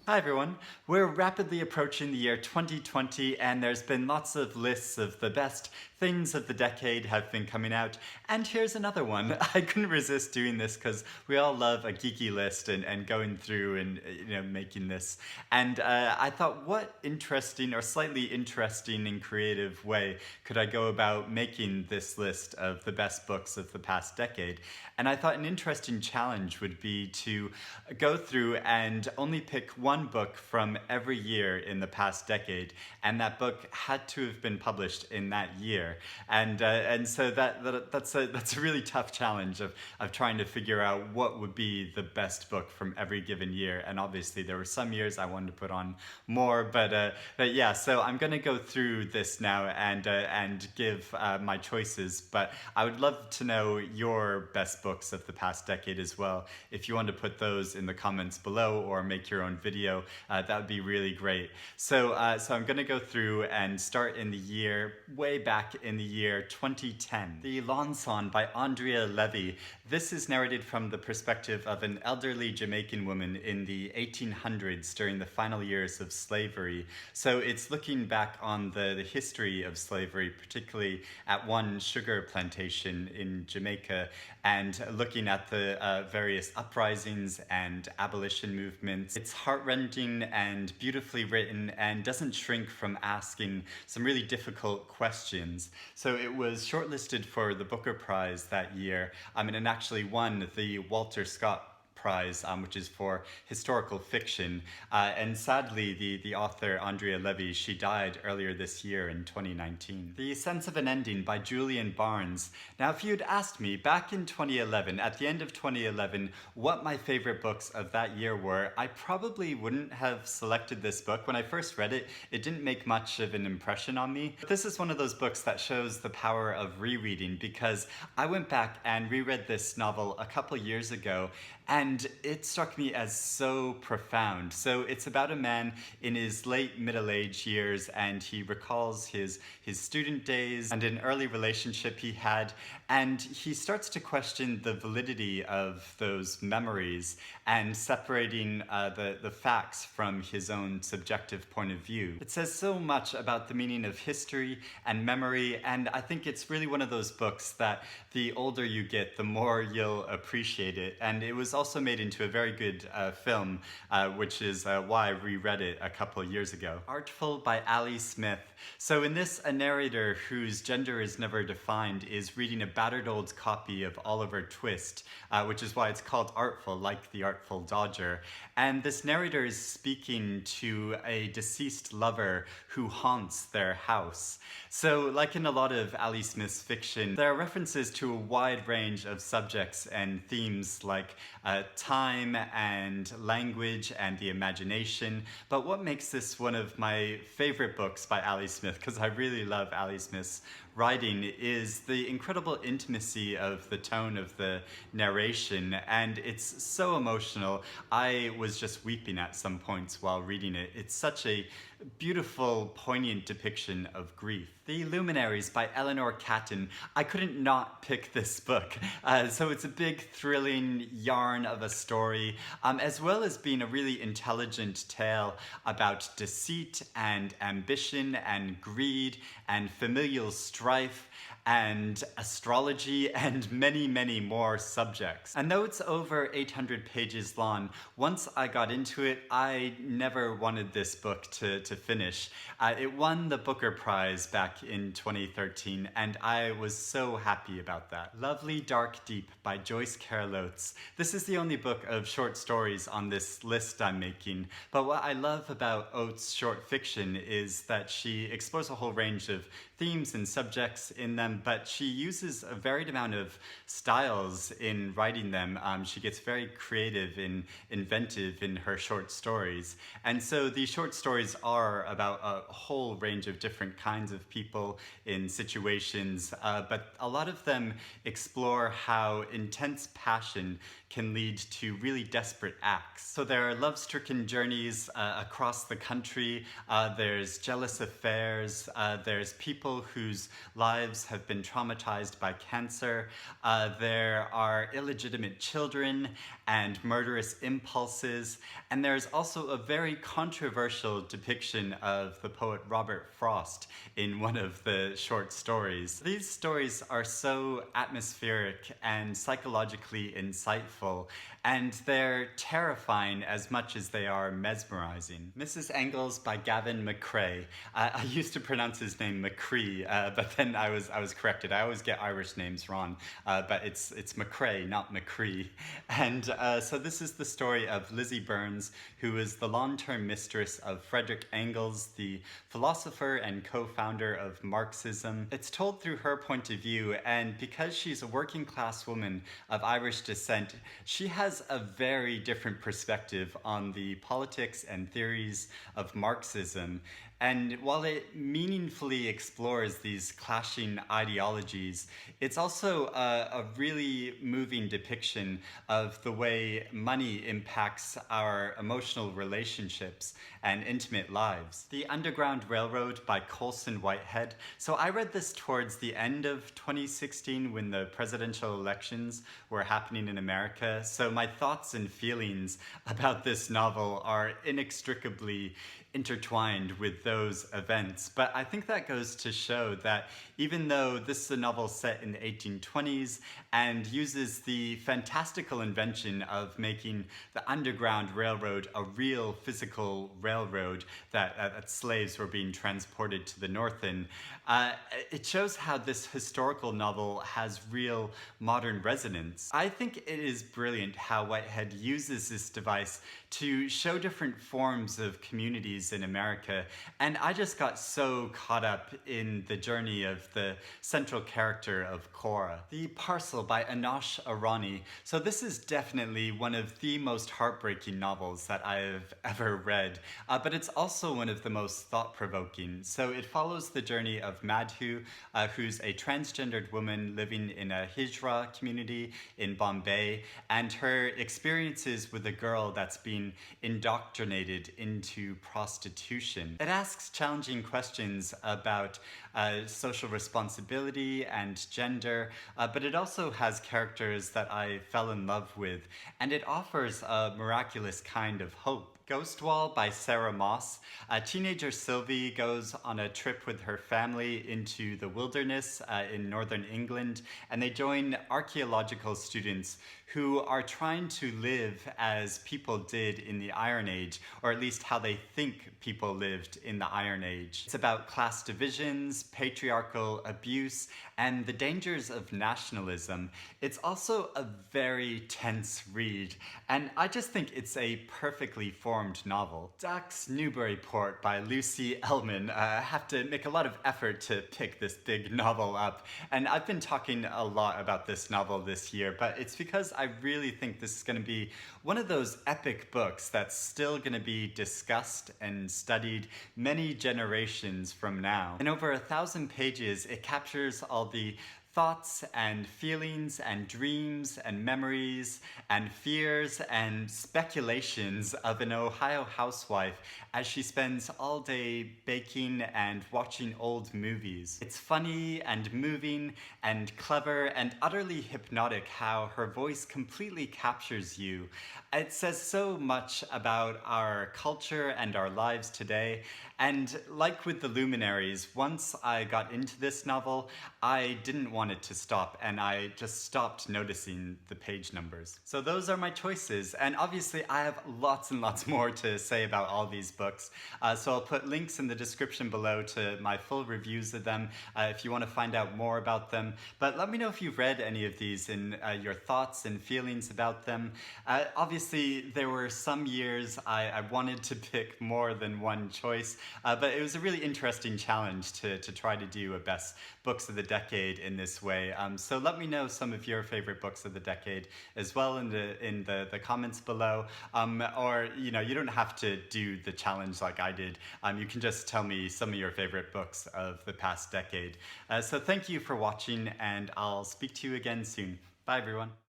Hi everyone. We're rapidly approaching the year 2020 and there's been lots of lists of the best things of the decade have been coming out. And here's another one. I couldn't resist doing this because we all love a geeky list and going through and making this. And I thought, what interesting or slightly interesting and creative way could I go about making this list of the best books of the past decade? And I thought an interesting challenge would be to go through and only pick one book from every year in the past decade, and that book had to have been published in that year. And so that's a really tough challenge of trying to figure out what would be the best book from every given year. And obviously there were some years I wanted to put on more, but yeah. So I'm going to go through this now and give my choices. But I would love to know your best books of the past decade as well. If you want to put those in the comments below or make your own video, that would be really great. So I'm going to go through and start in the year, way back in the year 2010. The Lawn Song by Andrea Levy. This is narrated from the perspective of an elderly Jamaican woman in the 1800s during the final years of slavery. So it's looking back on the history of slavery, particularly at one sugar plantation in Jamaica, and looking at the various uprisings and abolition movements. It's heartrending and beautifully written and doesn't shrink from asking some really difficult questions. So it was shortlisted for the Booker Prize that year, and actually won the Walter Scott Prize, which is for historical fiction. And sadly, the author, Andrea Levy, she died earlier this year in 2019. The Sense of an Ending by Julian Barnes. Now, if you'd asked me back in 2011, at the end of 2011, what my favorite books of that year were, I probably wouldn't have selected this book. When I first read it, it didn't make much of an impression on me. But this is one of those books that shows the power of rereading, because I went back and reread this novel a couple years ago, and it struck me as so profound. So it's about a man in his late middle-aged years, and he recalls his student days and an early relationship he had, and he starts to question the validity of those memories and separating the facts from his own subjective point of view. It says so much about the meaning of history and memory, and I think it's really one of those books that the older you get, the more you'll appreciate it. And it was also made into a very good film, which is why I reread it a couple of years ago. Artful by Ali Smith. So in this, a narrator whose gender is never defined is reading a battered old copy of Oliver Twist, which is why it's called Artful, like the Artful Dodger. And this narrator is speaking to a deceased lover who haunts their house. So like in a lot of Ali Smith's fiction, there are references to a wide range of subjects and themes like time and language and the imagination. But what makes this one of my favorite books by Ali Smith, because I really love Ali Smith's writing, is the incredible intimacy of the tone of the narration, and it's so emotional. I was just weeping at some points while reading it. It's such a beautiful, poignant depiction of grief. The Luminaries by Eleanor Catton. I couldn't not pick this book. So it's a big, thrilling yarn of a story, as well as being a really intelligent tale about deceit and ambition and greed and familial strife and astrology and many, many more subjects. And though it's over 800 pages long, once I got into it, I never wanted this book to finish. It won the Booker Prize back in 2013, and I was so happy about that. Lovely Dark Deep by Joyce Carol Oates. This is the only book of short stories on this list I'm making, but what I love about Oates' short fiction is that she explores a whole range of themes and subjects in them, but she uses a varied amount of styles in writing them. She gets very creative and inventive in her short stories. And so these short stories are about a whole range of different kinds of people in situations, but a lot of them explore how intense passion can lead to really desperate acts. So there are love-stricken journeys across the country, there's jealous affairs, there's people whose lives have been traumatized by cancer. There are illegitimate children and murderous impulses. And there's also a very controversial depiction of the poet Robert Frost in one of the short stories. These stories are so atmospheric and psychologically insightful, and they're terrifying as much as they are mesmerizing. Mrs. Engels by Gavin McCrea. I used to pronounce his name McCrea, but then I was corrected. I always get Irish names wrong, but it's McCrea, not McCree. And so this is the story of Lizzie Burns, who is the long-term mistress of Frederick Engels, the philosopher and co-founder of Marxism. It's told through her point of view, and because she's a working class woman of Irish descent, she has a very different perspective on the politics and theories of Marxism. And while it meaningfully explores these clashing ideologies, it's also a really moving depiction of the way money impacts our emotional relationships and intimate lives. The Underground Railroad by Colson Whitehead. So I read this towards the end of 2016 when the presidential elections were happening in America. So my thoughts and feelings about this novel are inextricably intertwined with those events. But I think that goes to show that even though this is a novel set in the 1820s and uses the fantastical invention of making the Underground Railroad a real physical railroad that slaves were being transported to the north in, it shows how this historical novel has real modern resonance. I think it is brilliant how Whitehead uses this device to show different forms of communities in America, and I just got so caught up in the journey of the central character of Cora. The Parcel by Anosh Irani. So this is definitely one of the most heartbreaking novels that I've ever read, but it's also one of the most thought-provoking. So it follows the journey of Madhu, who's a transgendered woman living in a Hijra community in Bombay, and her experiences with a girl that's been indoctrinated into prostitution. It asks challenging questions about social responsibility and gender, but it also has characters that I fell in love with, and it offers a miraculous kind of hope. Ghost Wall by Sarah Moss. Teenager Sylvie goes on a trip with her family into the wilderness in northern England, and they join archaeological students who are trying to live as people did in the Iron Age, or at least how they think people lived in the Iron Age. It's about class divisions, patriarchal abuse, and the dangers of nationalism. It's also a very tense read, and I just think it's a perfectly formed novel. Ducks Newburyport by Lucy Ellmann. I have to make a lot of effort to pick this big novel up, and I've been talking a lot about this novel this year, but it's because I really think this is going to be one of those epic books that's still going to be discussed and studied many generations from now. In over 1,000 pages, it captures all the thoughts and feelings and dreams and memories and fears and speculations of an Ohio housewife as she spends all day baking and watching old movies. It's funny and moving and clever and utterly hypnotic how her voice completely captures you. It says so much about our culture and our lives today, and like with the Luminaries, once I got into this novel, I didn't want it to stop, and I just stopped noticing the page numbers. So those are my choices, and obviously I have lots and lots more to say about all these books, so I'll put links in the description below to my full reviews of them if you want to find out more about them. But let me know if you've read any of these and your thoughts and feelings about them. Obviously, there were some years I wanted to pick more than one choice, but it was a really interesting challenge to try to do a best books of the decade in this way. So let me know some of your favorite books of the decade as well in the comments below. Or you don't have to do the challenge like I did. You can just tell me some of your favorite books of the past decade. So thank you for watching, and I'll speak to you again soon. Bye everyone.